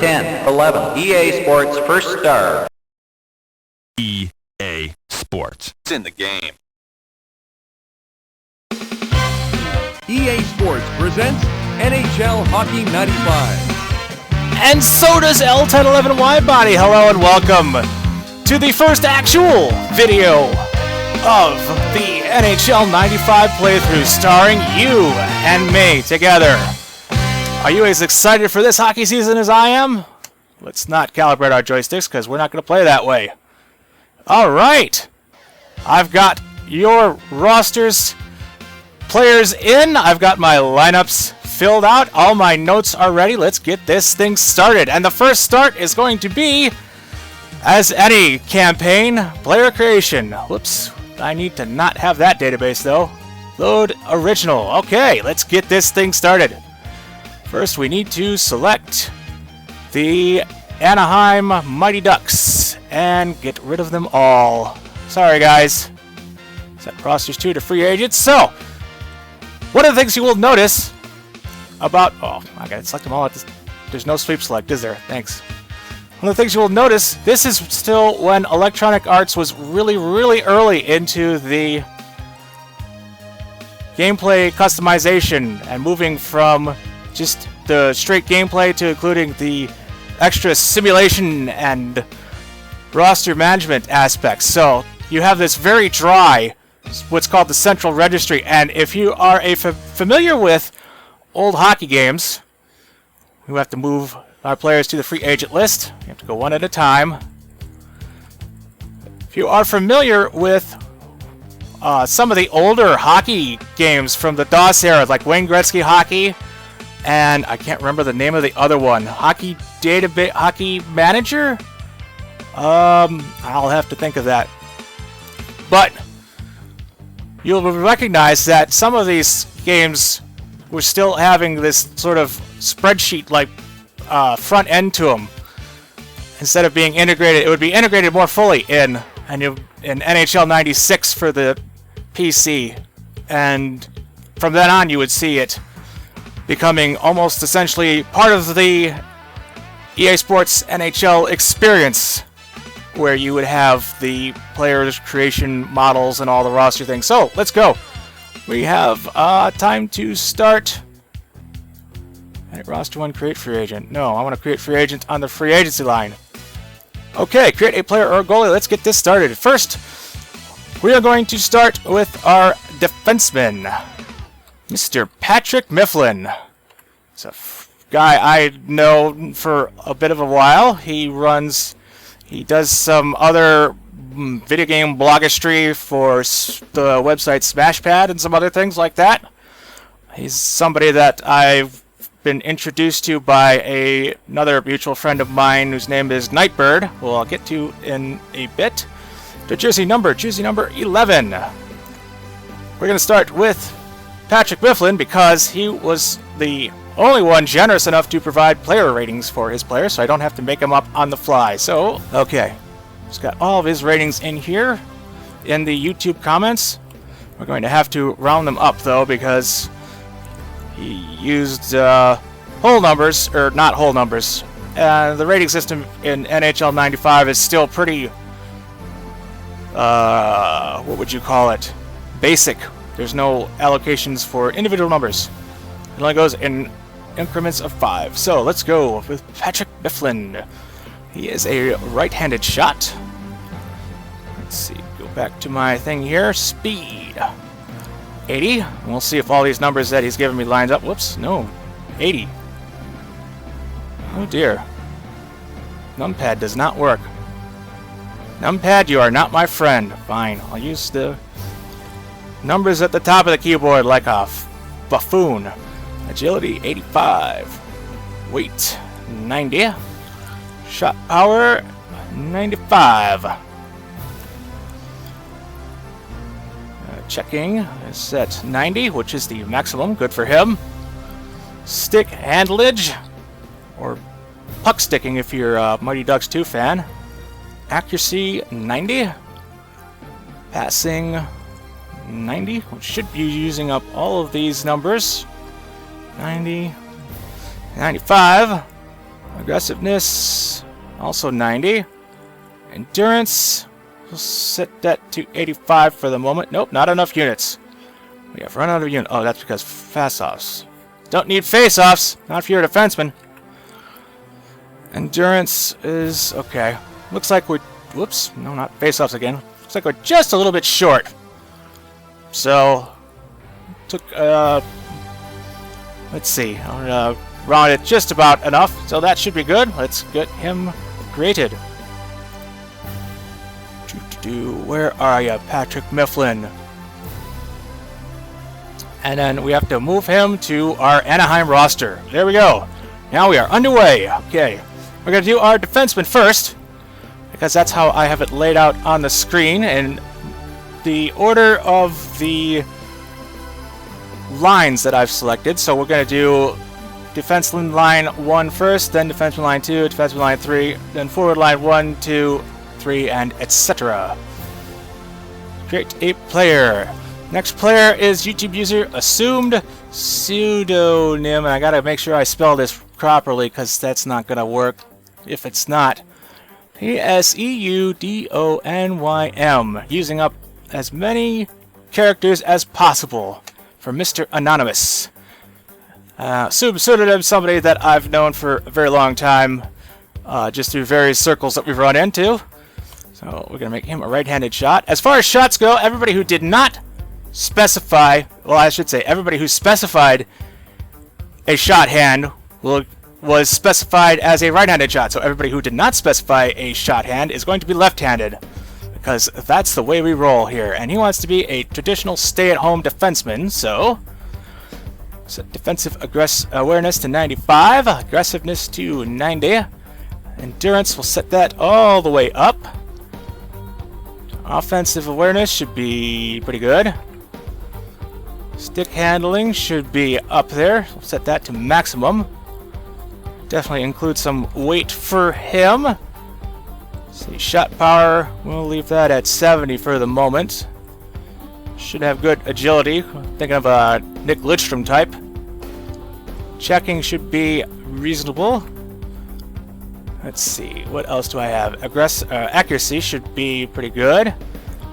10, 11. EA Sports first star. EA Sports. It's in the game. EA Sports presents NHL Hockey 95. And so does L1011 Widebody. Hello and welcome to the first actual video of the NHL 95 playthrough starring you and me together. Are you as excited for this hockey season as I am? Let's not calibrate our joysticks because we're not going to play that way. Alright, I've got your rosters, players in, I've got my lineups filled out, all my notes are ready. Let's get this thing started. And the first start is going to be, as any campaign, player creation. Whoops, I need to not have that database though. Load original. Okay, let's get this thing started. First we need to select the Anaheim Mighty Ducks and get rid of them all. Sorry guys. Set rosters 2 to free agents. So, one of the things you will notice about... Oh, I gotta select them all at this... There's no sweep select, is there? Thanks. One of the things you will notice, this is still when Electronic Arts was really early into the gameplay customization and moving from just the straight gameplay to including the extra simulation and roster management aspects. So you have this very dry, what's called the central registry, and if you are familiar with old hockey games, we have to move our players to the free agent list. You have to go one at a time. If you are familiar with some of the older hockey games from the DOS era, like Wayne Gretzky Hockey, and I can't remember the name of the other one, Hockey Manager? I'll have to think of that. But you'll recognize that some of these games were still having this sort of spreadsheet-like front end to them. Instead of being integrated, it would be integrated more fully in NHL 96 for the PC. And from then on, you would see it becoming almost essentially part of the EA Sports NHL experience, where you would have the players' creation models and all the roster things. So, let's go. We have time to start. Edit roster 1, create free agent. No, I want to create free agent on the free agency line. Okay, create a player or a goalie. Let's get this started. First, we are going to start with our defenseman, Mr. Patrick Mifflin. He's a guy I know for a bit of a while. He does some other video game blogistry for the website Smashpad and some other things like that. He's somebody that I've been introduced to by another mutual friend of mine whose name is Nightbird, who I'll get to in a bit. The jersey number 11. We're going to start with Patrick Mifflin because he was the only one generous enough to provide player ratings for his players, so I don't have to make them up on the fly. So, okay. He's got all of his ratings in here in the YouTube comments. We're going to have to round them up, though, because he used whole numbers, or not whole numbers. The rating system in NHL 95 is still pretty, what would you call it? Basic. There's no allocations for individual numbers. It only goes in increments of 5. So let's go with Patrick Mifflin. He is a right-handed shot. Let's see, go back to my thing here. Speed. 80. And we'll see if all these numbers that he's given me lines up. Whoops, no. 80. Oh dear. Numpad does not work. Numpad, you are not my friend. Fine, I'll use the numbers at the top of the keyboard like a buffoon. Agility, 85. Weight, 90. Shot power, 95. Checking is set 90, which is the maximum. Good for him. Stick handlage, or puck sticking if you're a Mighty Ducks 2 fan. Accuracy, 90. Passing, 90, which should be using up all of these numbers. 90, 95. Aggressiveness, also 90. Endurance, we'll set that to 85 for the moment. Nope, not enough units. We have run out of units. Oh, that's because face-offs. Don't need face-offs, not if you're a defenseman. Endurance is okay. Looks like we're... Whoops, no, not face-offs again. Looks like we're just a little bit short. So, took, let's see. I'm gonna round it just about enough, so that should be good. Let's get him created. Where are you, Patrick Mifflin? And then we have to move him to our Anaheim roster. There we go. Now we are underway. Okay. We're going to do our defenseman first, because that's how I have it laid out on the screen. And the order of the lines that I've selected. So we're going to do defenseman line 1 first, then defenseman line 2, defenseman line 3, then forward line 1, 2, 3, and etc. Create a player. Next player is YouTube user assumed pseudonym, and I gotta make sure I spell this properly because that's not gonna work if it's not. Pseudonym, using up as many characters as possible for Mr. Anonymous. Pseudonym, somebody that I've known for a very long time, just through various circles that we've run into. So we're gonna make him a right-handed shot. As far as shots go, everybody who did not specify, well, I should say everybody who specified a shot hand was specified as a right-handed shot. So everybody who did not specify a shot hand is going to be left-handed, because that's the way we roll here. And he wants to be a traditional stay-at-home defenseman, so set defensive awareness to 95, aggressiveness to 90, endurance, we'll set that all the way up. Offensive awareness should be pretty good. Stick handling should be up there. We'll set that to maximum. Definitely include some weight for him. Let's see, shot power, we'll leave that at 70 for the moment. Should have good agility. Thinking of a Nick Lidstrom type. Checking should be reasonable. Let's see, what else do I have? Accuracy should be pretty good.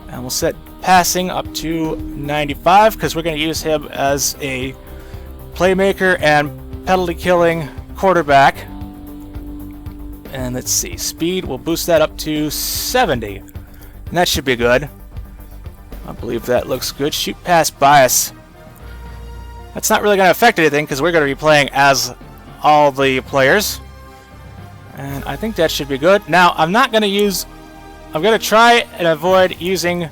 And we'll set passing up to 95 because we're going to use him as a playmaker and penalty killing quarterback. And let's see, speed, we'll boost that up to 70. And that should be good. I believe that looks good. Shoot pass bias. That's not really going to affect anything because we're going to be playing as all the players. And I think that should be good. Now, I'm going to try and avoid using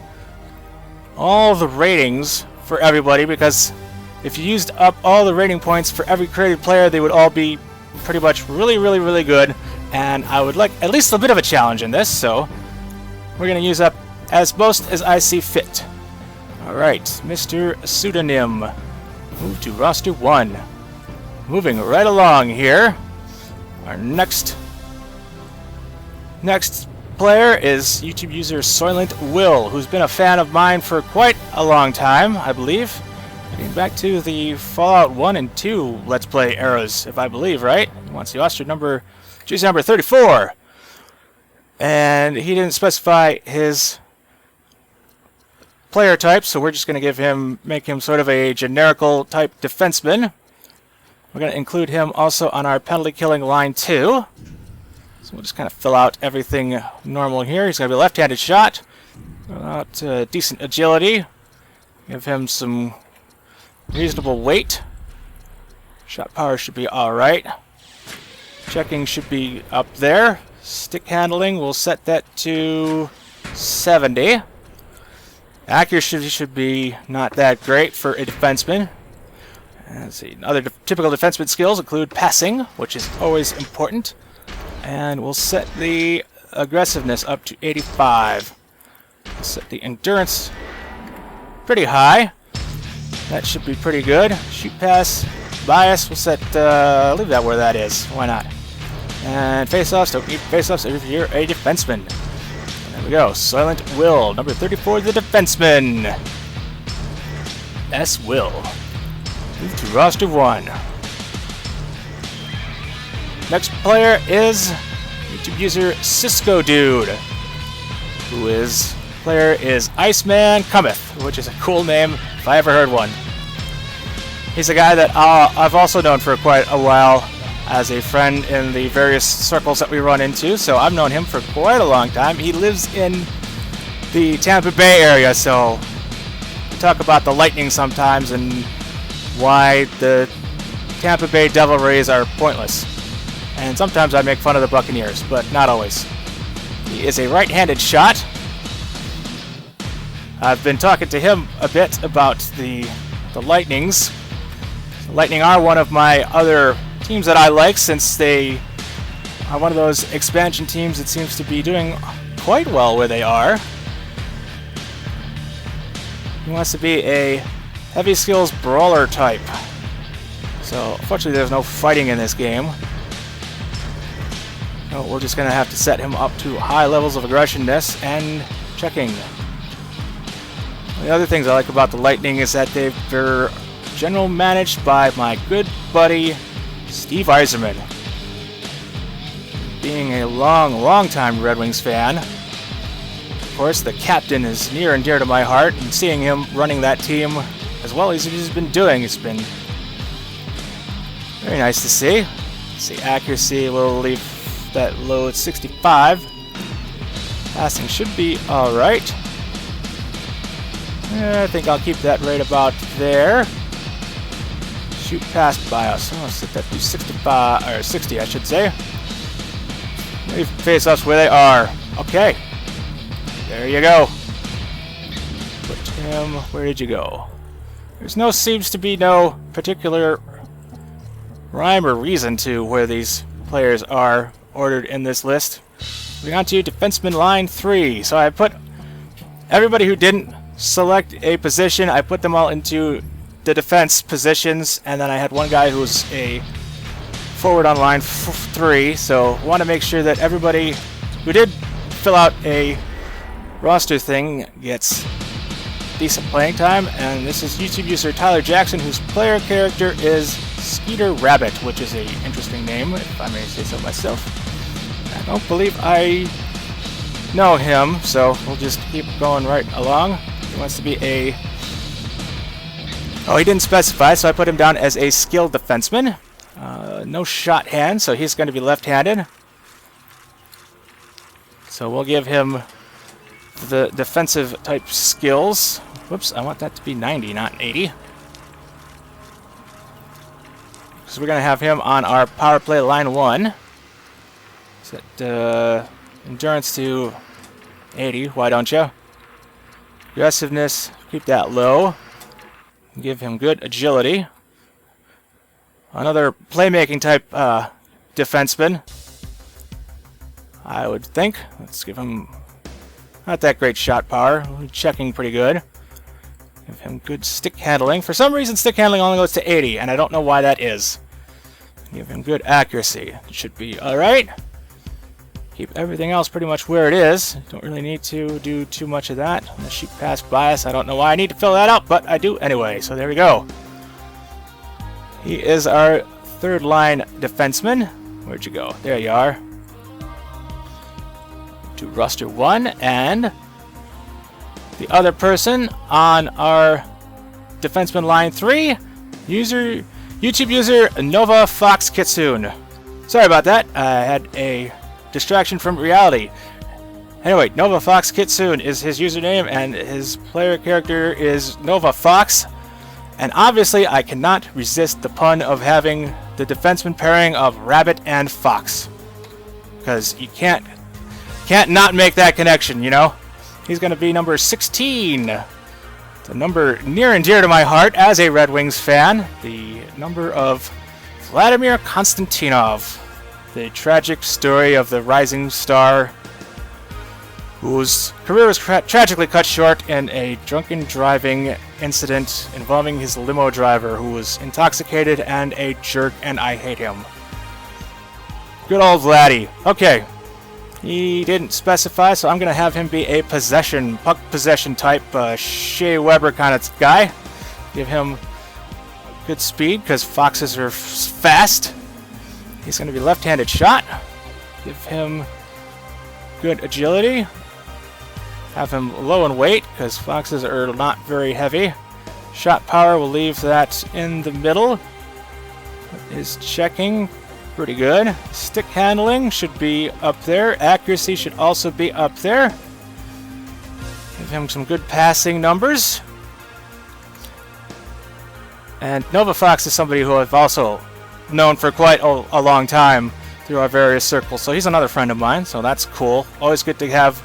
all the ratings for everybody, because if you used up all the rating points for every created player, they would all be pretty much really, really, really good. And I would like at least a bit of a challenge in this, so we're going to use up as most as I see fit. Alright, Mr. Pseudonym. Move to roster 1. Moving right along here. Our next player is YouTube user Soylent Will, who's been a fan of mine for quite a long time, I believe. Getting back to the Fallout 1 and 2 Let's Play eras, if I believe, right? He wants the roster number, jersey number 34. And he didn't specify his player type, so we're just going to make him sort of a generical type defenseman. We're going to include him also on our penalty killing line 2. So we'll just kind of fill out everything normal here. He's going to be a left-handed shot. Decent agility. Give him some reasonable weight. Shot power should be alright. Checking should be up there. Stick handling, we'll set that to 70. Accuracy should be not that great for a defenseman. Let's see. Other typical defenseman skills include passing, which is always important. And we'll set the aggressiveness up to 85. We'll set the endurance pretty high. That should be pretty good. Shoot pass bias, we'll set, leave that where that is. Why not? And face-offs, don't need face-offs if you're a defenseman. There we go. Soylent Will, number 34, the defenseman. S. Will. Move to roster 1. Next player is YouTube user Cisco Dude, player is Iceman Cometh, which is a cool name if I ever heard one. He's a guy that I've also known for quite a while as a friend in the various circles that we run into, so I've known him for quite a long time. He lives in the Tampa Bay area, so we talk about the Lightning sometimes and why the Tampa Bay Devil Rays are pointless. And sometimes I make fun of the Buccaneers, but not always. He is a right-handed shot. I've been talking to him a bit about the Lightnings. The Lightning are one of my other teams that I like, since they are one of those expansion teams that seems to be doing quite well where they are. He wants to be a heavy skills brawler type. So, unfortunately, there's no fighting in this game. So we're just going to have to set him up to high levels of aggressiveness and checking. The other things I like about the Lightning is that they're general managed by my good buddy Steve Yzerman. Being a long time Red Wings fan, of course, the captain is near and dear to my heart, and seeing him running that team as well as he's been doing, it's been very nice to see. Let's see, accuracy, we'll leave that low at 65. Passing should be alright. I think I'll keep that right about there. Shoot past bias. I'll set that to 65 or 60, I should say. Leave face-offs where they are. Okay. There you go. Put him. Where did you go? Seems to be no particular rhyme or reason to where these players are ordered in this list. Moving on to defenseman line 3. So I put everybody who didn't select a position, I put them all into the defense positions, and then I had one guy who was a forward on line 3, so want to make sure that everybody who did fill out a roster thing gets decent playing time. And this is YouTube user Tyler Jackson, whose player character is Skeeter Rabbit, which is an interesting name, if I may say so myself. I don't believe I know him, so we'll just keep going right along. He wants to be a... Oh, he didn't specify, so I put him down as a skilled defenseman. No shot hand, so he's going to be left-handed. So we'll give him the defensive type skills. Whoops, I want that to be 90, not 80. So we're going to have him on our power play line 1. Set endurance to 80, why don't you? Aggressiveness, keep that low. Give him good agility. Another playmaking type defenseman, I would think. Let's give him not that great shot power. Checking pretty good. Give him good stick handling. For some reason, stick handling only goes to 80, and I don't know why that is. Give him good accuracy. It should be alright. Keep everything else pretty much where it is. Don't really need to do too much of that. The shoot pass bias, I don't know why I need to fill that out, but I do anyway. So there we go. He is our third line defenseman. Where'd you go? There you are. To roster 1, and the other person on our defenseman line 3, YouTube user Nova Fox Kitsune. Sorry about that. I had a distraction from reality. Anyway, Nova Fox Kitsune is his username, and his player character is Nova Fox. And obviously, I cannot resist the pun of having the defenseman pairing of Rabbit and Fox, because you can't not make that connection, you know. He's going to be number 16. It's a number near and dear to my heart as a Red Wings fan. The number of Vladimir Konstantinov. The tragic story of the rising star whose career was tragically cut short in a drunken driving incident involving his limo driver, who was intoxicated and a jerk, and I hate him. Good old Vladdy. Okay. He didn't specify, so I'm going to have him be a puck possession type, Shea Weber kind of guy. Give him good speed, because foxes are fast. He's going to be left-handed shot. Give him good agility. Have him low in weight because Foxes are not very heavy. Shot power, will leave that in the middle. His checking, pretty good. Stick handling should be up there. Accuracy should also be up there. Give him some good passing numbers. And Nova Fox is somebody who I've also known for quite a long time through our various circles. So he's another friend of mine, so that's cool. Always good to have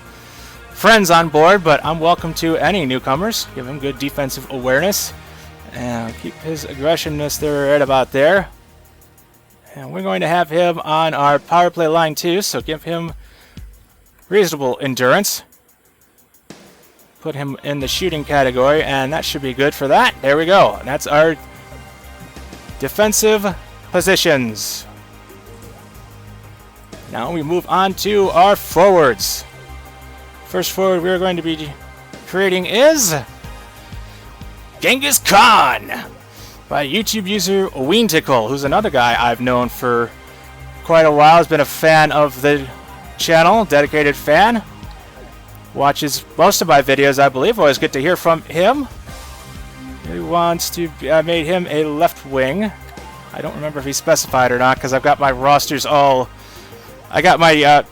friends on board, but I'm welcome to any newcomers. Give him good defensive awareness. And keep his aggressiveness there right about there. And we're going to have him on our power play line too, so give him reasonable endurance. Put him in the shooting category, and that should be good for that. There we go. And that's our defensive positions. Now we move on to our forwards. First forward we're going to be creating is Genghis Khan by YouTube user Weentickle, who's another guy I've known for quite a while. Has been a fan of the channel, dedicated fan. Watches most of my videos, I believe. Always good to hear from him. He wants to... I made him a left wing. I don't remember if he specified or not, because I've got my rosters all... I got my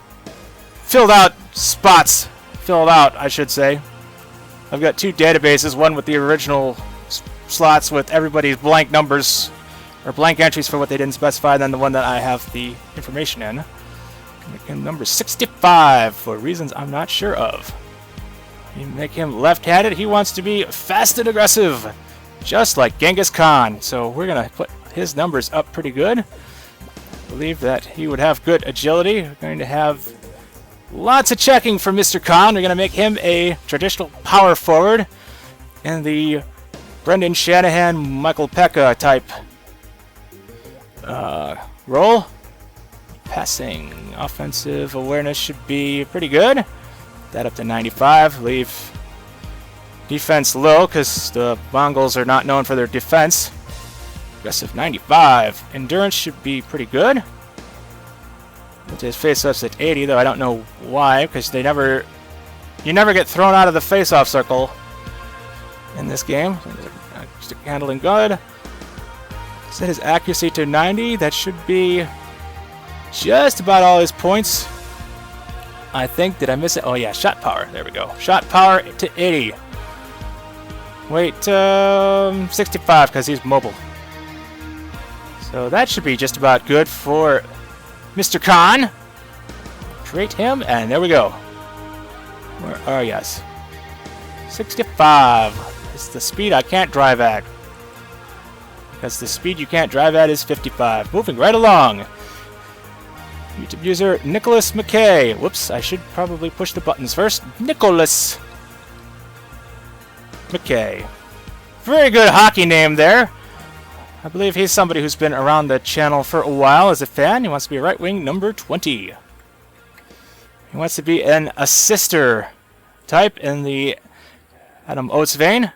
filled out spots. Filled out, I should say. I've got two databases, one with the original slots with everybody's blank numbers, or blank entries for what they didn't specify, and then the one that I have the information in. Make him number 65 for reasons I'm not sure of. You make him left-handed. He wants to be fast and aggressive, just like Genghis Khan. So we're going to put his numbers up pretty good. Believe that he would have good agility. We're going to have lots of checking for Mr. Khan. We're going to make him a traditional power forward in the Brendan Shanahan, Michael Pekka type role. Passing, offensive awareness should be pretty good. That up to 95. Leave defense low because the Mongols are not known for their defense. Aggressive 95. Endurance should be pretty good. Put his face-offs at 80, though I don't know why, because you never get thrown out of the face-off circle in this game. Stick handling good. Set his accuracy to 90. That should be just about all his points. I think. Did I miss it? Oh yeah, shot power. There we go. Shot power to 80. Wait, 65 because he's mobile. So that should be just about good for Mr. Khan. Create him, and there we go. Where are yes? 65. It's the speed I can't drive at. Because the speed you can't drive at is 55. Moving right along. YouTube user Nicholas McKay. Whoops, I should probably push the buttons first. Nicholas McKay. Very good hockey name there. I believe he's somebody who's been around the channel for a while as a fan. He wants to be right wing number 20. He wants to be an assister type in the Adam Oates vein.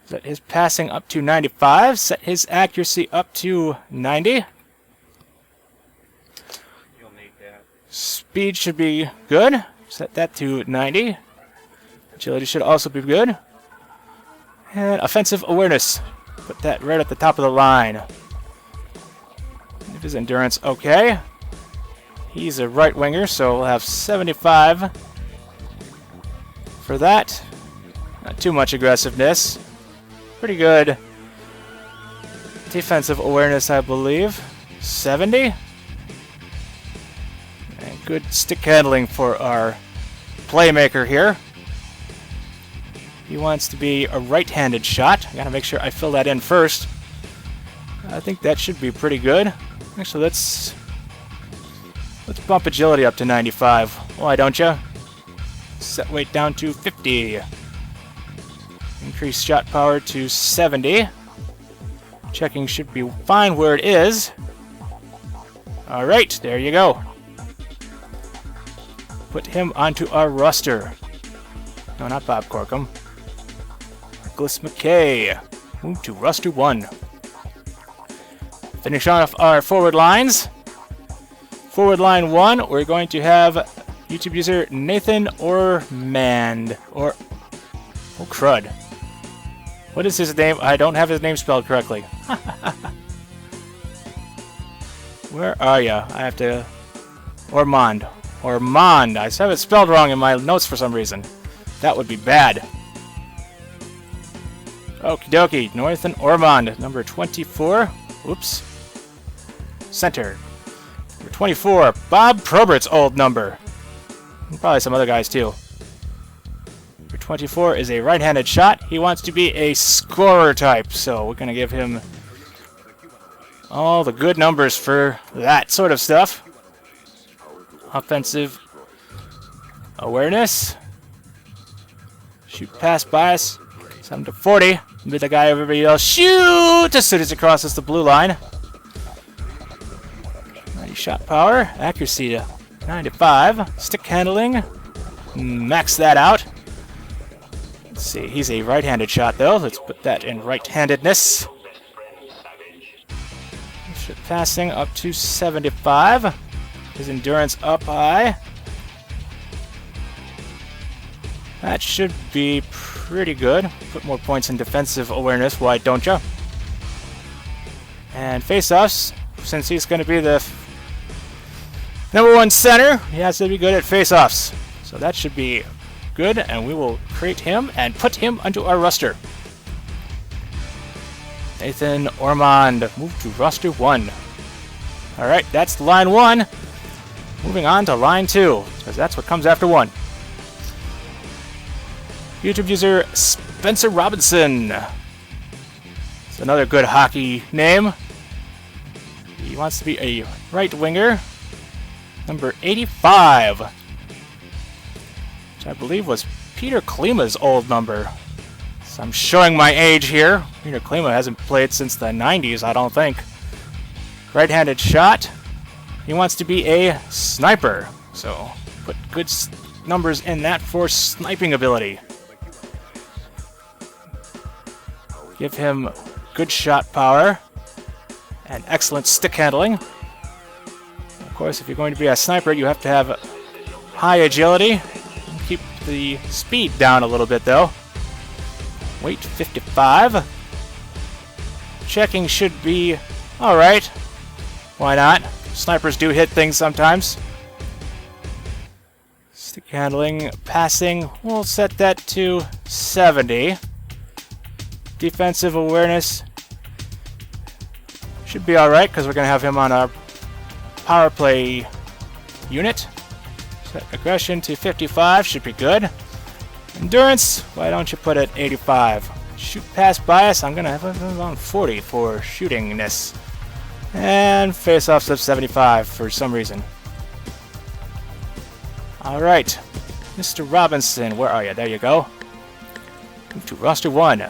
Set his passing up to 95. Set his accuracy up to 90. Speed should be good. Set that to 90. Agility should also be good. And offensive awareness. Put that right at the top of the line. If his endurance, okay. He's a right winger, so we'll have 75 for that. Not too much aggressiveness. Pretty good defensive awareness, I believe. 70. And good stick handling for our playmaker here. He wants to be a right-handed shot. I gotta make sure I fill that in first. I think that should be pretty good. Actually, let's bump agility up to 95. Why don't you? Set weight down to 50. Increase shot power to 70. Checking should be fine where it is. Alright, there you go. Put him onto our roster. No, not Bob Corkum. Nicholas McKay. Move to roster 1. Finish off our forward lines. Forward line 1, we're going to have YouTube user Nathan Ormand. Oh, crud. What is his name? I don't have his name spelled correctly. Where are you? I have to... Ormond. Ormond. I have it spelled wrong in my notes for some reason. That would be bad. Okie dokie. Nathan Ormond. Number 24. Oops. Center. Number 24. Bob Probert's old number. And probably some other guys too. Number 24 is a right-handed shot. He wants to be a scorer type, so we're going to give him all the good numbers for that sort of stuff. Offensive awareness. Shoot pass bias. 7 to 40. Be the guy everybody else shoot as soon as it crosses the blue line. 90 shot power. Accuracy to 95. Stick handling. Max that out. Let's see. He's a right-handed shot though. Let's put that in right-handedness. Passing up to 75. His endurance up high. That should be pretty good. Put more points in defensive awareness, why don't you? And face-offs, since he's going to be the number 1 center, he has to be good at face-offs. So that should be good, and we will create him and put him onto our roster. Nathan Ormond, move to roster 1. Alright, that's line 1. Moving on to line 2, because that's what comes after 1. YouTube user Spencer Robinson. It's another good hockey name. He wants to be a right winger. Number 85. Which I believe was Peter Klima's old number. So I'm showing my age here. Peter Klima hasn't played since the 90s, I don't think. Right-handed shot. He wants to be a sniper. So put good numbers in that for sniping ability. Give him good shot power and excellent stick handling. Of course, if you're going to be a sniper, you have to have high agility. Keep the speed down a little bit, though. Weight 55. Checking should be alright. Why not? Snipers do hit things sometimes. Stick handling, passing, we'll set that to 70. Defensive awareness should be alright, because we're going to have him on our power play unit. Set aggression to 55, should be good. Endurance, why don't you put it 85? Shoot pass bias, I'm going to have it on 40 for shootingness. And face-offs of 75 for some reason. Alright, Mr. Robinson, where are you? There you go. Move to roster 1.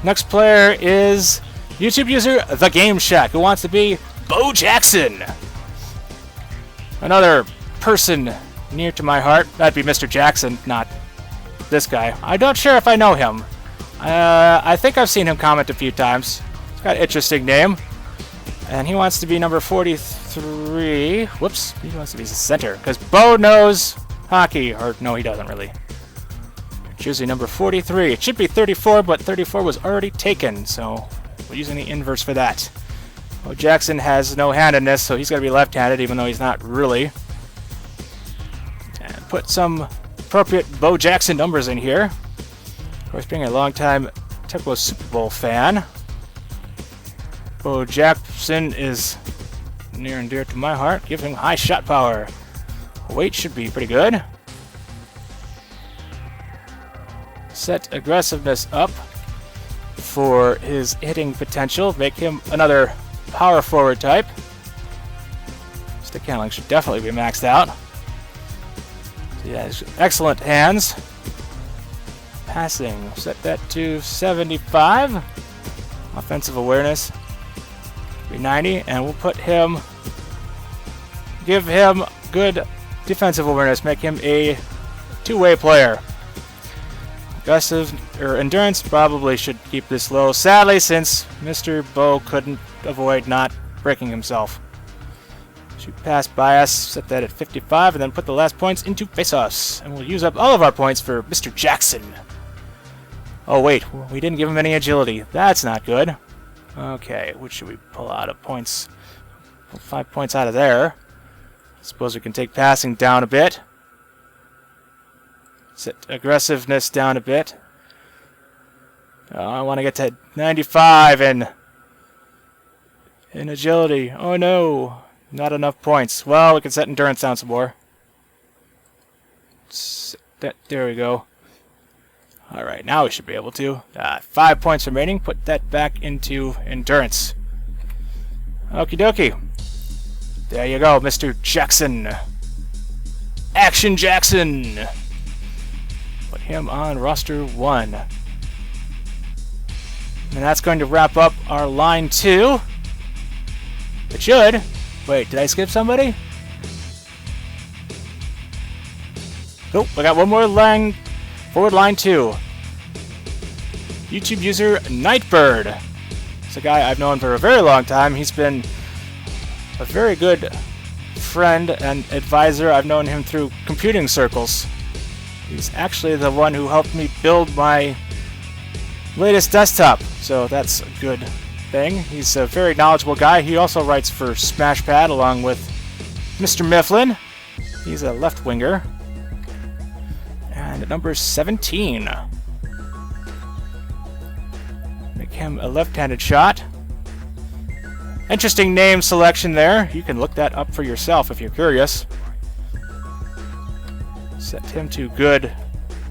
Next player is YouTube user The Game Shack, who wants to be Bo Jackson. Another person near to my heart. That'd be Mr. Jackson, not this guy. I'm not sure if I know him. I think I've seen him comment a few times. He's got an interesting name. And he wants to be number 43. Whoops. He wants to be the center, because Bo knows hockey. Or, no, he doesn't really. Choosing number 43. It should be 34, but 34 was already taken, so we're using the inverse for that. Bo Jackson has no handedness, so he's going to be left-handed, even though he's not really. And put some appropriate Bo Jackson numbers in here. Of course, being a long-time Tecmo Super Bowl fan, Bo Jackson is near and dear to my heart. Give him high shot power. Weight should be pretty good. Set aggressiveness up for his hitting potential. Make him another power forward type. Stick handling should definitely be maxed out. So he has excellent hands. Passing, set that to 75. Offensive awareness, be 90, and we'll put him, give him good defensive awareness, make him a two-way player. Aggressive or endurance probably should keep this low. Sadly, since Mr. Bo couldn't avoid not breaking himself. Shoot pass bias, set that at 55, and then put the last points into face-offs. And we'll use up all of our points for Mr. Jackson. Oh wait, we didn't give him any agility. That's not good. Okay, what should we pull out of points? Pull 5 points out of there. Suppose we can take passing down a bit. Set aggressiveness down a bit. I want to get to 95 in agility. Oh no, not enough points. Well, we can set endurance down some more. There we go. Alright, now we should be able to. 5 points remaining. Put that back into endurance. Okie dokie. There you go, Mr. Jackson. Action Jackson! Put him on roster 1. And that's going to wrap up our line 2. It should. Wait, did I skip somebody? Oh, I got one more line. Forward line 2. YouTube user Nightbird. It's a guy I've known for a very long time. He's been a very good friend and advisor. I've known him through computing circles. He's actually the one who helped me build my latest desktop, so that's a good thing. He's a very knowledgeable guy. He also writes for Smashpad along with Mr. Mifflin. He's a left winger. And number 17. Make him a left-handed shot. Interesting name selection there. You can look that up for yourself if you're curious. Set him to good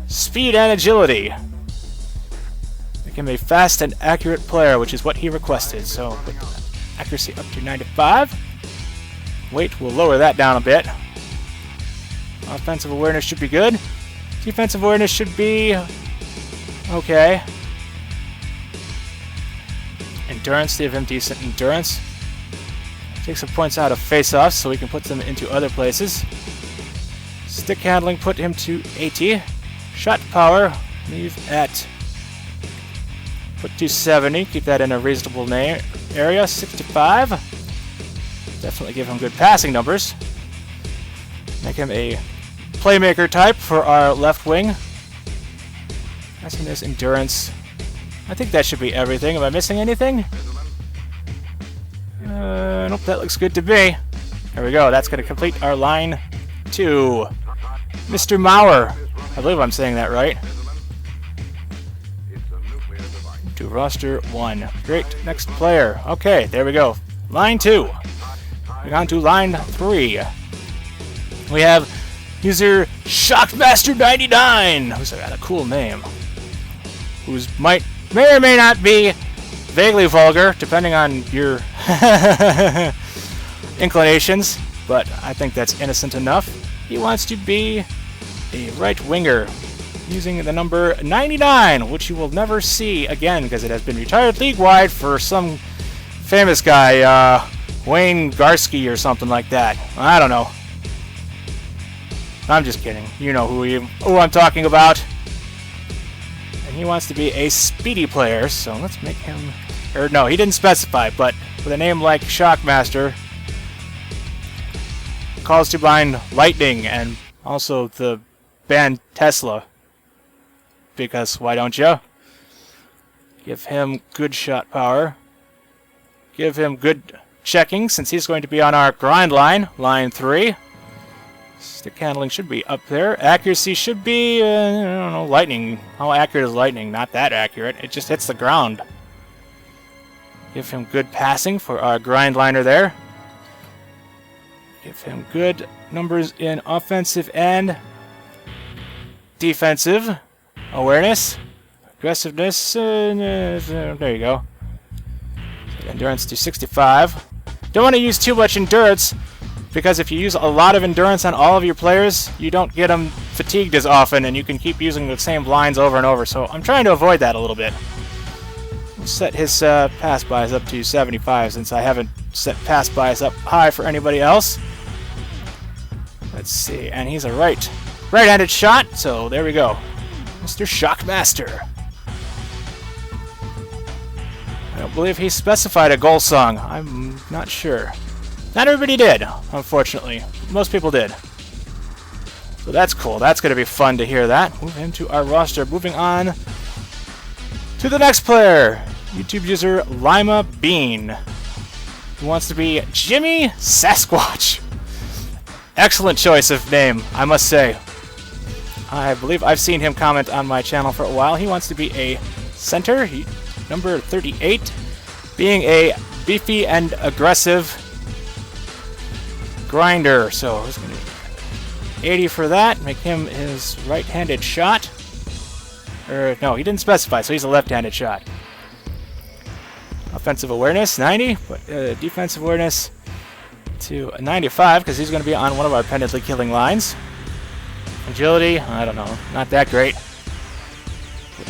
speed and agility. Make him a fast and accurate player, which is what he requested. So put accuracy up to 95. Weight, we'll lower that down a bit. Offensive awareness should be good. Defensive awareness should be okay. Endurance, give him decent endurance. Take some points out of face-offs so we can put them into other places. Stick handling, put him to 80. Shot power, leave at put to 70. Keep that in a reasonable area. 65. Definitely give him good passing numbers. Make him a playmaker type for our left wing. Aggressiveness, endurance. I think that should be everything. Am I missing anything? Nope, that looks good to me. There we go. That's going to complete our line 2. Mr. Maurer. I believe I'm saying that right. To roster 1. Great. Next player. Okay, there we go. Line 2. We're on to line 3. We have user Shockmaster99, who's got a cool name. Who's may or may not be vaguely vulgar, depending on your inclinations, but I think that's innocent enough. He wants to be a right winger, using the number 99, which you will never see again because it has been retired league-wide for some famous guy, Wayne Garsky or something like that. I don't know. I'm just kidding. You know who I'm talking about. And he wants to be a speedy player, so let's make him... Or no, he didn't specify, but with a name like Shockmaster, calls to mind lightning and also the band Tesla. Because why don't you? Give him good shot power. Give him good checking, since he's going to be on our grind line, line 3. Stick handling should be up there. Accuracy should be, I don't know, lightning. How accurate is lightning? Not that accurate. It just hits the ground. Give him good passing for our grind liner there. Give him good numbers in offensive and defensive awareness. Aggressiveness, there you go. Endurance to 65. Don't want to use too much endurance, because if you use a lot of endurance on all of your players, you don't get them fatigued as often, and you can keep using the same lines over and over. So I'm trying to avoid that a little bit. We'll set his pass bias up to 75, since I haven't set pass bias up high for anybody else. Let's see, and he's a right-handed shot, so there we go. Mr. Shockmaster. I don't believe he specified a goal song. I'm not sure. Not everybody did, unfortunately. Most people did. So that's cool. That's going to be fun to hear that. Move him to our roster. Moving on to the next player. YouTube user Lima Bean, who wants to be Jimmy Sasquatch. Excellent choice of name, I must say. I believe I've seen him comment on my channel for a while. He wants to be a center, number 38, being a beefy and aggressive grinder. So he's going to be 80 for that. Make him his right-handed shot. Or no, he didn't specify, so he's a left-handed shot. Offensive awareness, 90. Defensive awareness to 95, because he's going to be on one of our pendantly killing lines. Agility, I don't know, not that great.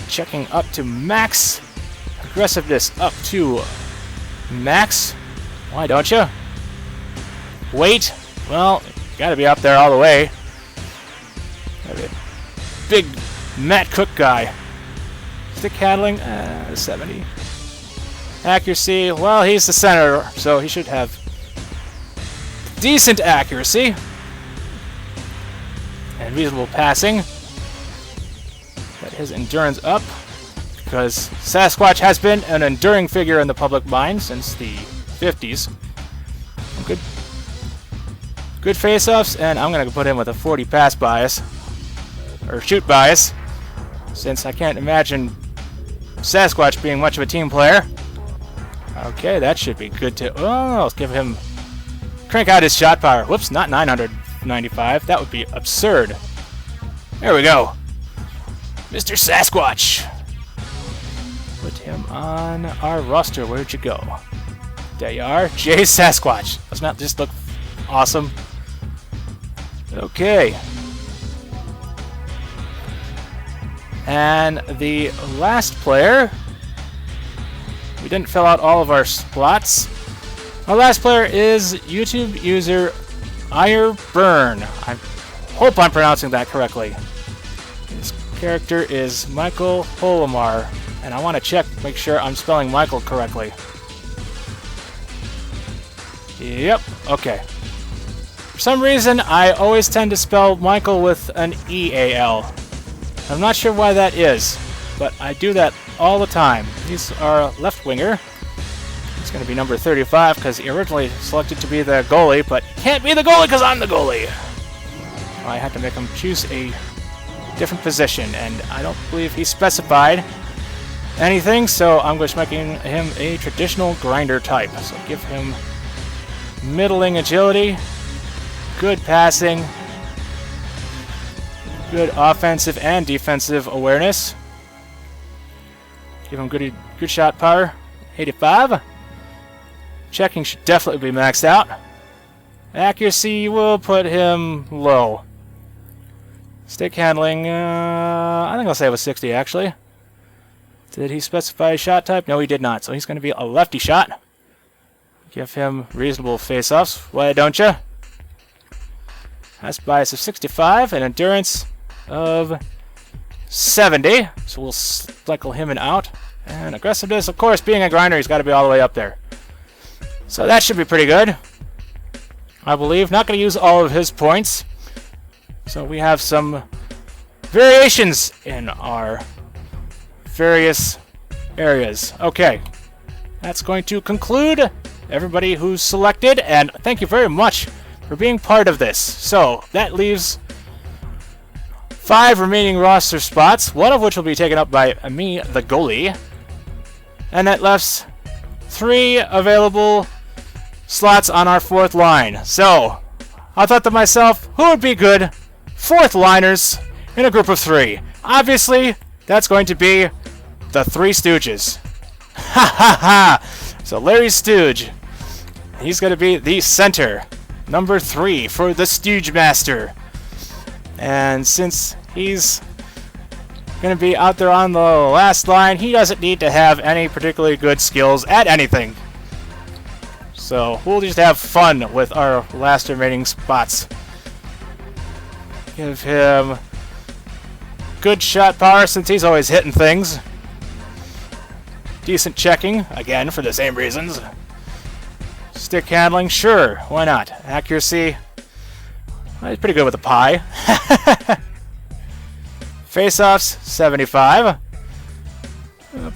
Checking up to max. Aggressiveness up to max. Why don't you? Weight, well, gotta be up there all the way. Gotta be a big Matt Cook guy. Stick handling, 70. Accuracy, well, he's the center, so he should have decent accuracy. And reasonable passing. Got his endurance up, because Sasquatch has been an enduring figure in the public mind since the 50s. Good face-offs, and I'm going to put him with a 40 pass bias, or shoot bias, since I can't imagine Sasquatch being much of a team player. Okay, that should be good to... Oh, let's give him... Crank out his shot power. Whoops, not 995. That would be absurd. There we go. Mr. Sasquatch. Put him on our roster. Where'd you go? There you are. Jay Sasquatch. Doesn't that just look awesome? Okay. And the last player... We didn't fill out all of our slots. Our last player is YouTube user Burn. I hope I'm pronouncing that correctly. His character is Michael Holomar, and I want to check, make sure I'm spelling Michael correctly. Yep, okay. For some reason, I always tend to spell Michael with an E-A-L. I'm not sure why that is, but I do that all the time. He's our left winger. He's going to be number 35 because he originally selected to be the goalie, but he can't be the goalie because I'm the goalie. I had to make him choose a different position, and I don't believe he specified anything, so I'm just making him a traditional grinder type. So give him middling agility, good passing, good offensive and defensive awareness. Give him good shot power, 85. Checking should definitely be maxed out. Accuracy will put him low. Stick handling, I think I'll say it was 60 actually. Did he specify a shot type? No, he did not. So he's going to be a lefty shot. Give him reasonable face-offs. Why don't you? Has bias of 65 and endurance of 70. So we'll cycle him out. And aggressiveness, of course, being a grinder, he's got to be all the way up there. So that should be pretty good, I believe. Not going to use all of his points. So we have some variations in our various areas. Okay. That's going to conclude everybody who's selected, and thank you very much for being part of this. So that leaves 5 remaining roster spots, one of which will be taken up by me, the goalie. And that leaves 3 available slots on our 4th line. So I thought to myself, who would be good 4th liners in a group of 3? Obviously, that's going to be the Three Stooges. Ha ha ha! So Larry Stooge, he's going to be the center, number 3 for the Stooge Master. And since he's going to be out there on the last line, he doesn't need to have any particularly good skills at anything. So we'll just have fun with our last remaining spots. Give him good shot power since he's always hitting things. Decent checking, again, for the same reasons. Stick handling, sure, why not? Accuracy, well, he's pretty good with the pie. Face-offs, 75.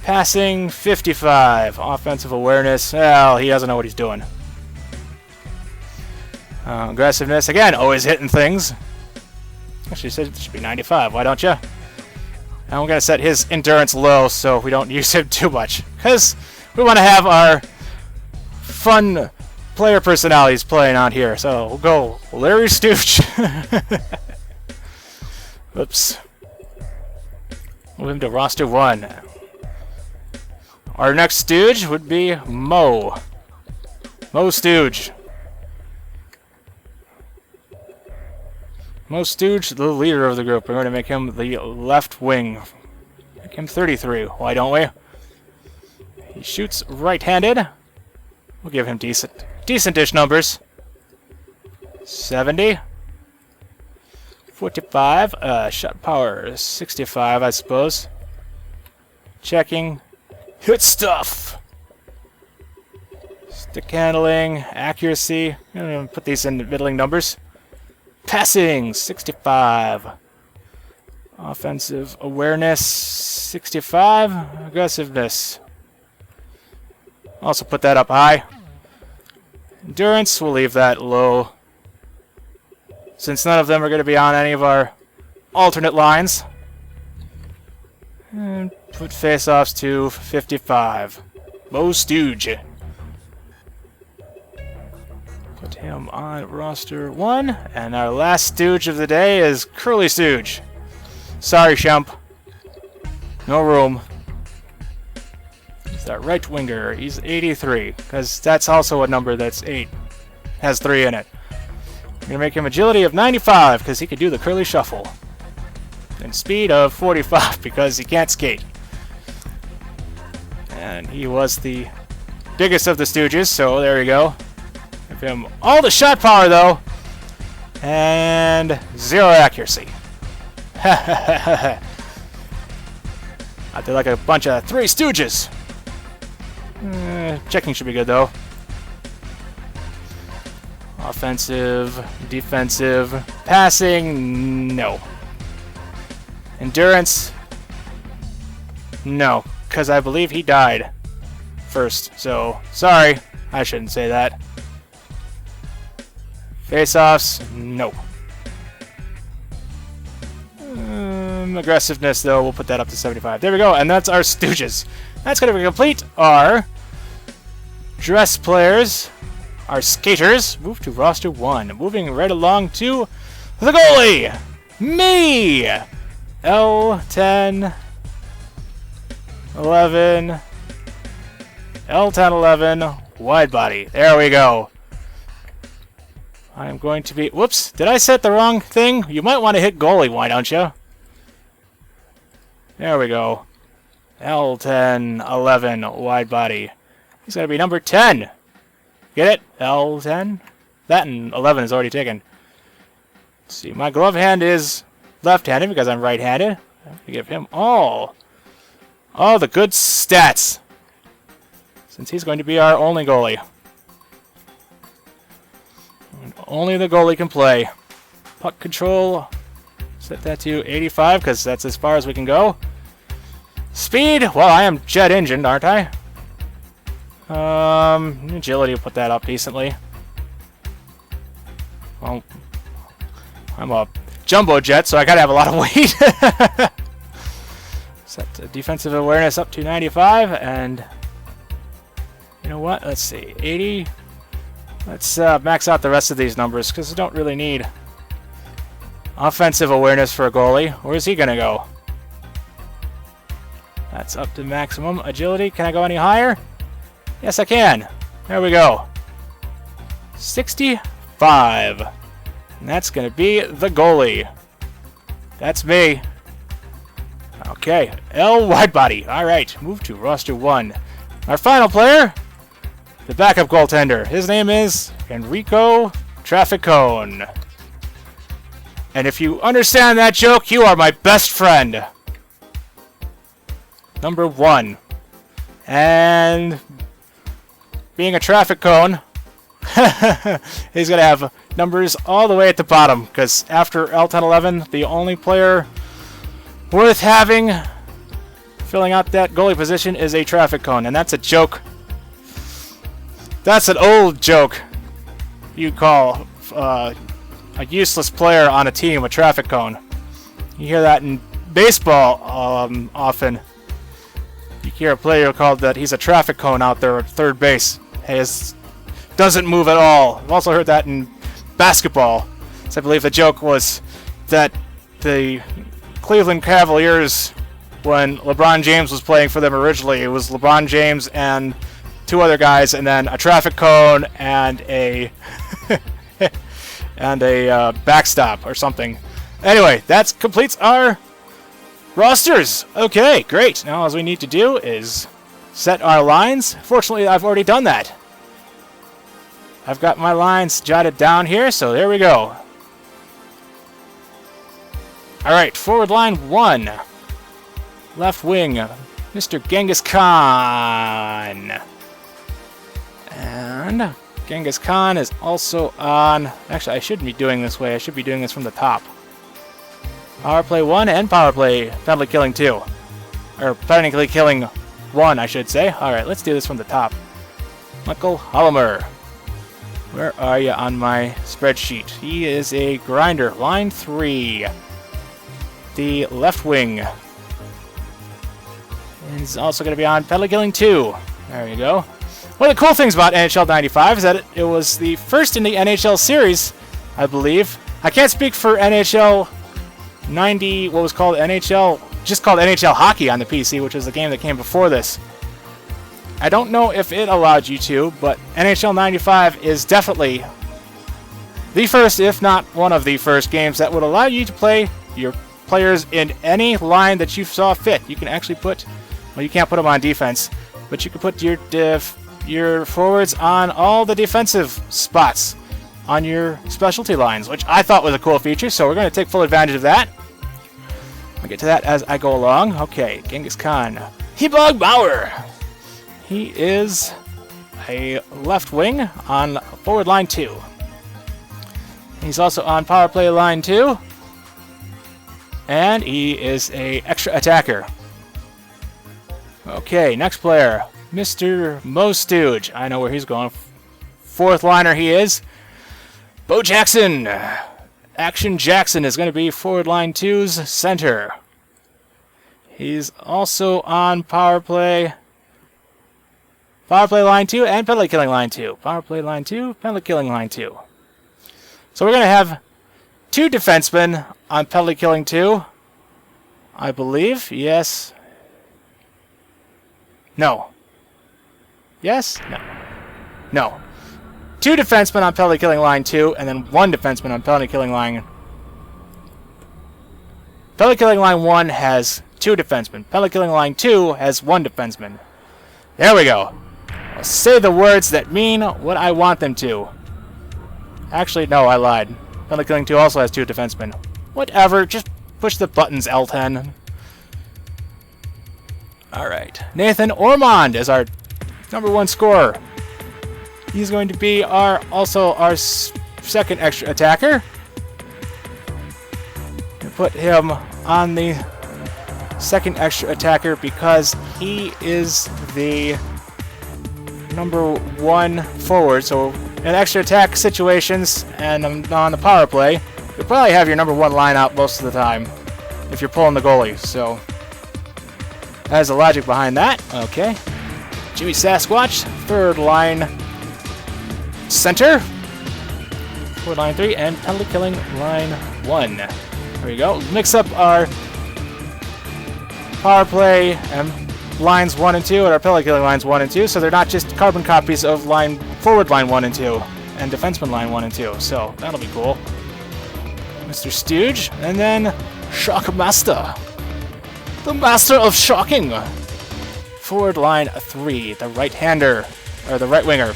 Passing, 55. Offensive awareness, well, he doesn't know what he's doing. Aggressiveness, again, always hitting things. Actually, said it should be 95, why don't you? And we're going to set his endurance low so we don't use him too much. Because we want to have our fun player personalities playing on here. So we'll go Larry Stooge. Oops. Move him to roster 1. Our next Stooge would be Mo. Mo Stooge. Mo Stooge, the leader of the group. We're going to make him the left wing. Make him 33. Why don't we? He shoots right-handed. We'll give him decent-ish numbers. 70. 45. Shot power 65, I suppose. Checking. Hit stuff. Stick handling. Accuracy. I'm going to put these in middling numbers. Passing, 65. Offensive awareness, 65. Aggressiveness. Also put that up high. Endurance, we'll leave that low. Since none of them are going to be on any of our alternate lines. And put face-offs to 55. Mo Stooge. Put him on roster 1. And our last Stooge of the day is Curly Stooge. Sorry, Shump. No room. He's our right winger. He's 83. Because that's also a number that's 8. Has 3 in it. We're going to make him agility of 95 because he can do the curly shuffle. And speed of 45 because he can't skate. And he was the biggest of the Stooges, so there you go. Give him all the shot power, though. And 0 accuracy. I did like a bunch of Three Stooges. Checking should be good, though. Offensive, defensive, passing, no. Endurance, no. Because I believe he died first. So, sorry. I shouldn't say that. Face-offs, no. Aggressiveness, though, we'll put that up to 75. There we go, and that's our Stooges. That's going to complete our dress players, our skaters. Move to roster 1. Moving right along to the goalie, me! L10, 11, L10, 11, wide body. There we go. I'm going to be... Whoops, did I set the wrong thing? You might want to hit goalie, why don't you? There we go. L10, 11, wide body. He's going to be number 10. Get it? L10? That and 11 is already taken. Let's see, my glove hand is left-handed because I'm right-handed. I have to give him all the good stats. Since he's going to be our only goalie. And only the goalie can play. Puck control, set that to 85 because that's as far as we can go. Speed, well, I am jet engined, aren't I? Agility, will put that up decently. Well, I'm a jumbo jet, so I gotta have a lot of weight. Set defensive awareness up to 95, and you know what? Let's see, 80. Let's max out the rest of these numbers because I don't really need offensive awareness for a goalie. Where's he gonna go? That's up to maximum agility. Can I go any higher? Yes, I can. There we go. 65. And that's going to be the goalie. That's me. Okay. L wide body. All right. Move to roster 1. Our final player, the backup goaltender. His name is Enrico Trafficone. And if you understand that joke, you are my best friend. Number 1. And being a traffic cone, he's going to have numbers all the way at the bottom, because after L1011, the only player worth having filling out that goalie position is a traffic cone, and that's a joke. That's an old joke. You call a useless player on a team a traffic cone. You hear that in baseball often. You hear a player called that he's a traffic cone out there at third base. Doesn't move at all. I've also heard that in basketball. So I believe the joke was that the Cleveland Cavaliers, when LeBron James was playing for them originally, it was LeBron James and 2 other guys, and then a traffic cone and a and a backstop or something. Anyway, that completes our rosters. Okay, great. Now all we need to do is set our lines. Fortunately, I've already done that. I've got my lines jotted down here, so there we go. Alright, forward line 1. Left wing, Mr. Genghis Khan. And Genghis Khan is also on... Actually, I shouldn't be doing this way. I should be doing this from the top. Power play 1 and power play penalty killing 2. Or penalty killing 1, I should say. Alright, let's do this from the top. Michael Hollimer. Where are you on my spreadsheet? He is a grinder. Line 3. The left wing. And he's also going to be on penalty killing 2. There you go. One of the cool things about NHL 95 is that it was the first in the NHL series, I believe. I can't speak for NHL 90, what was called NHL, just called NHL Hockey on the PC, which was the game that came before this. I don't know if it allowed you to, but NHL 95 is definitely the first, if not one of the first games that would allow you to play your players in any line that you saw fit. You can actually put, well, you can't put them on defense, but you can put your forwards on all the defensive spots on your specialty lines, which I thought was a cool feature, so we're going to take full advantage of that. I'll get to that as I go along. Okay, Genghis Khan. Hebog Bauer. He is a left wing on forward line 2. He's also on power play line 2. And he is a extra attacker. Okay, next player. Mr. Mo Stooge. I know where he's going. 4th liner he is. Bo Jackson. Action Jackson is going to be forward line 2's center. He's also on power play line 2 and penalty killing line 2. Power play line 2, penalty killing line 2. So we're going to have 2 defensemen on penalty killing 2. I believe. Yes. No. Yes? No. No. 2 defensemen on penalty killing line 2, and then 1 defenseman on penalty killing line. Penalty killing line 1 has 2 defensemen. Penalty killing line 2 has 1 defenseman. There we go. I'll say the words that mean what I want them to. Actually, no, I lied. Penalty killing 2 also has 2 defensemen. Whatever, just push the buttons, L10. Alright. Nathan Ormond is our number 1 scorer. He's going to be also our second extra attacker. We put him on the second extra attacker because he is the number 1 forward. So in extra attack situations and on the power play, you'll probably have your number 1 line out most of the time if you're pulling the goalie. So that's the logic behind that. Okay. Jimmy Sasquatch, 3rd line center. Forward line 3 and penalty killing line 1. There we go. Mix up our power play lines 1 and 2 and our penalty killing lines 1 and 2, so they're not just carbon copies of forward line 1 and 2 and defenseman line 1 and 2. So that'll be cool. Mr. Stooge, and then Shockmaster, the master of shocking. Forward line 3, the right-hander, or the right winger.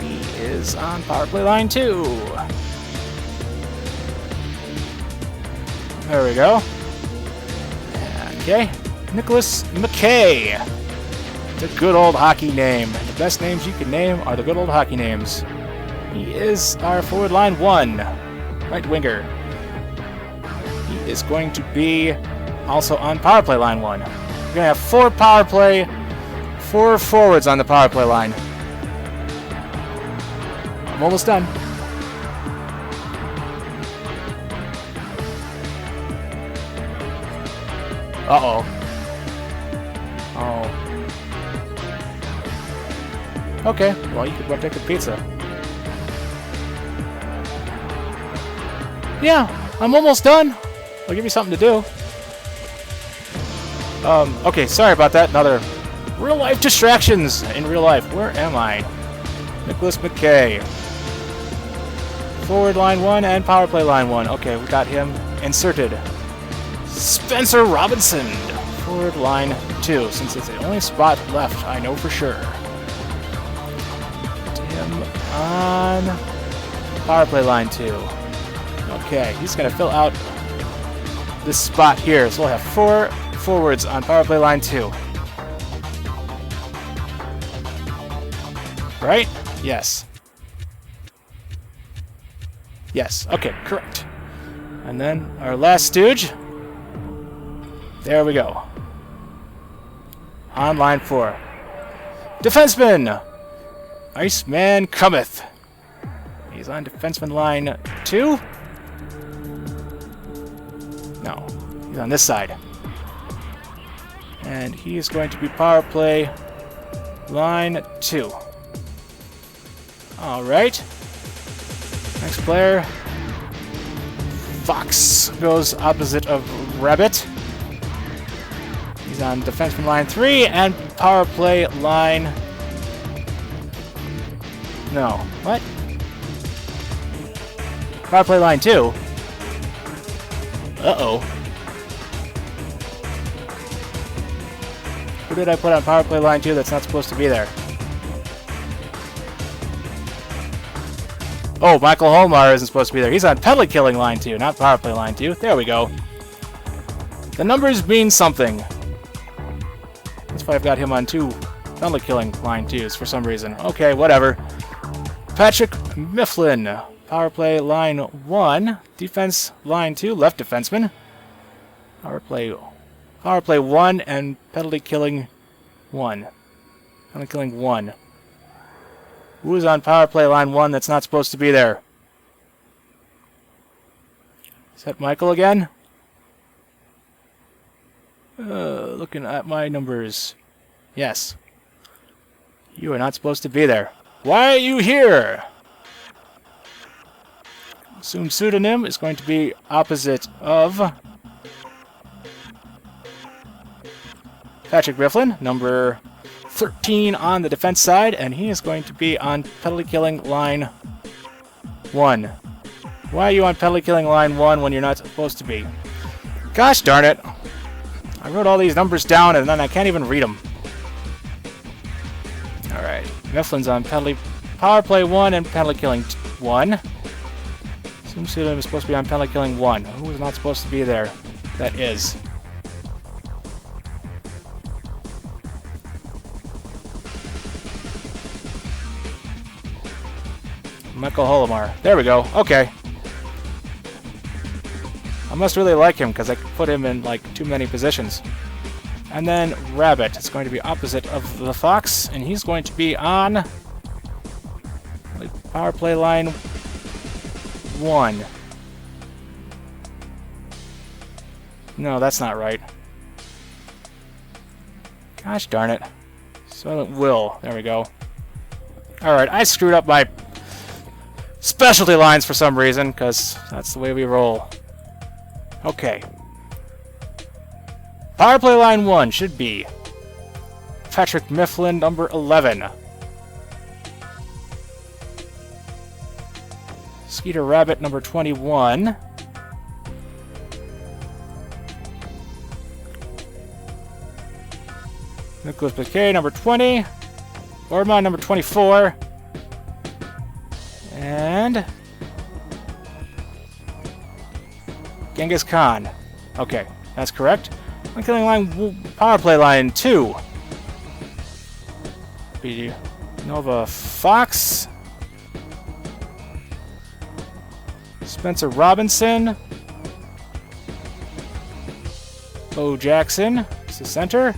He is on power play line 2. There we go. Okay. Nicholas McKay. It's a good old hockey name. The best names you can name are the good old hockey names. He is our forward line 1. Right winger. He is going to be also on power play line 1. We're going to have 4 power play, 4 forwards on the power play line. I'm almost done. Uh-oh. Oh. Okay, well, you could go take a pizza. Yeah, I'm almost done. I'll give you something to do. Okay, sorry about that. Another real-life distractions in real life. Where am I? Nicholas McKay. Forward line 1 and power play line 1. Okay, we got him inserted. Spencer Robinson. Forward line 2, since it's the only spot left, I know for sure. Put him on power play line 2. Okay, he's going to fill out this spot here. So we'll have 4 forwards on power play line 2. Right? Yes. Yes. Okay, correct. And then our last stooge. There we go. On line 4. Defenseman! Iceman cometh. He's on defenseman line 2. No, he's on this side. And he is going to be power play line 2. Alright. Next player. Fox goes opposite of Rabbit. He's on defenseman line 3 and power play line... No. What? Power play line 2? Uh-oh. Who did I put on power play line 2 that's not supposed to be there? Oh, Michael Holmar isn't supposed to be there. He's on penalty killing line 2, not power play line 2. There we go. The numbers mean something. That's why I've got him on 2 penalty killing line 2s for some reason. Okay, whatever. Patrick Mifflin, power play line 1, defense line 2, left defenseman. Power play 1 and penalty killing 1. Penalty killing 1. Who is on power play line 1 that's not supposed to be there? Is that Michael again? Looking at my numbers. Yes. You are not supposed to be there. Why are you here? Assumed pseudonym is going to be opposite of Patrick Mifflin, number 13 on the defense side, and he is going to be on penalty killing line 1. Why are you on penalty killing line 1 when you're not supposed to be? Gosh darn it. I wrote all these numbers down and then I can't even read them. Alright. Mifflin's on power play 1 and penalty killing 1. Assume pseudonym is supposed to be on penalty killing 1. Who is not supposed to be there? That is. Michael Holomar. There we go. Okay. I must really like him because I put him in like too many positions. And then Rabbit. It's going to be opposite of the Fox, and he's going to be on power play line 1. No, that's not right. Gosh darn it. Silent Will. There we go. Alright, I screwed up my specialty lines for some reason, because that's the way we roll. Okay. Power play line 1 should be Patrick Mifflin, number 11. Skeeter Rabbit, number 21. Nicholas McKay, number 20. Ormond, number 24. And Genghis Khan. Okay, that's correct. Killing line, power play line 2. Be Nova Fox. Spencer Robinson. Bo Jackson is the center.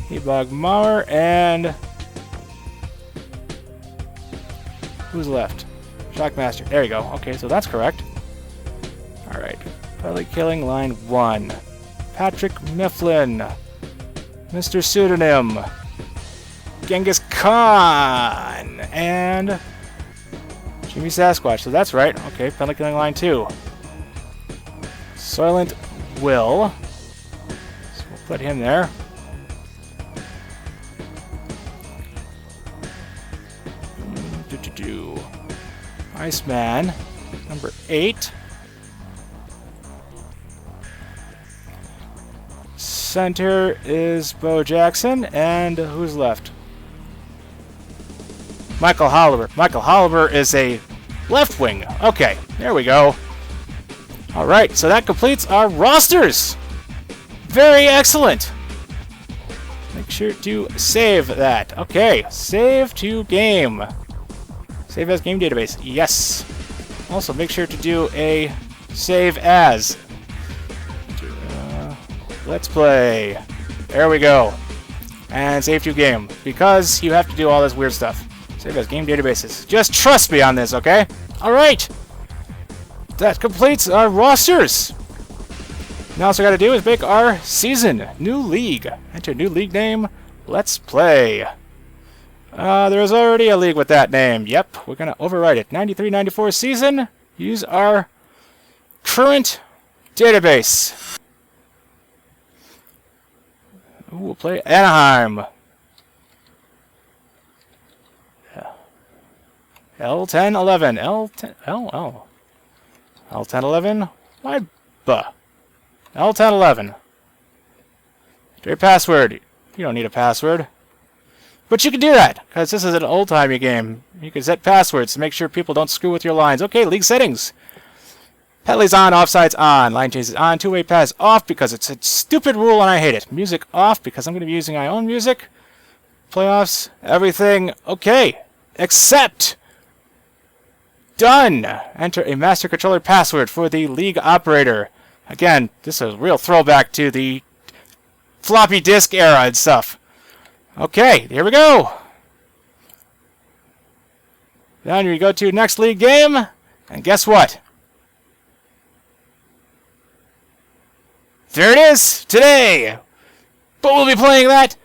Hebog Maurer, and who's left? Shockmaster. There you go. Okay, so that's correct. Alright. Penalty killing line 1. Patrick Mifflin. Mr. Pseudonym. Genghis Khan. And Jimmy Sasquatch. So that's right. Okay, penalty killing line 2. Soylent Will. So we'll put him there. Iceman, number 8. Center is Bo Jackson, and who's left? Michael Holliver. Michael Holliver is a left wing. Okay, there we go. Alright, so that completes our rosters. Very excellent. Make sure to save that. Okay, save to game. Save as game database. Yes. Also, make sure to do a save as. Let's play. There we go. And save to game. Because you have to do all this weird stuff. Save as game databases. Just trust me on this, okay? Alright. That completes our rosters. Now all we gotta do is make our season. New league. Enter new league name. Let's play. There's already a league with that name. Yep, we're going to overwrite it. 93-94 season. Use our current database. Ooh, we'll play Anaheim. L1011. L1011. Why? L1011. Your password. You don't need a password. But you can do that, because this is an old-timey game. You can set passwords to make sure people don't screw with your lines. Okay, league settings. Penalties on, offsides on. Line changes on, two-way pass off because it's a stupid rule and I hate it. Music off because I'm going to be using my own music. Playoffs, everything. Okay, accept. Done. Enter a master controller password for the league operator. Again, this is a real throwback to the floppy disk era and stuff. Okay, here we go. Then we go to next league game, and guess what? There it is, today. But we'll be playing that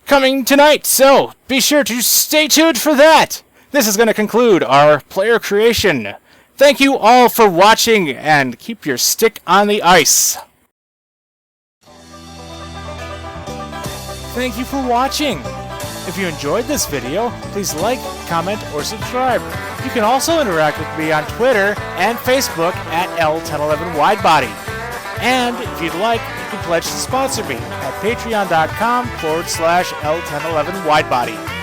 coming tonight, so be sure to stay tuned for that. This is going to conclude our player creation. Thank you all for watching, and keep your stick on the ice. Thank you for watching. If you enjoyed this video, please like, comment, or subscribe. You can also interact with me on Twitter and Facebook at L1011Widebody. And if you'd like, you can pledge to sponsor me at patreon.com/L1011Widebody.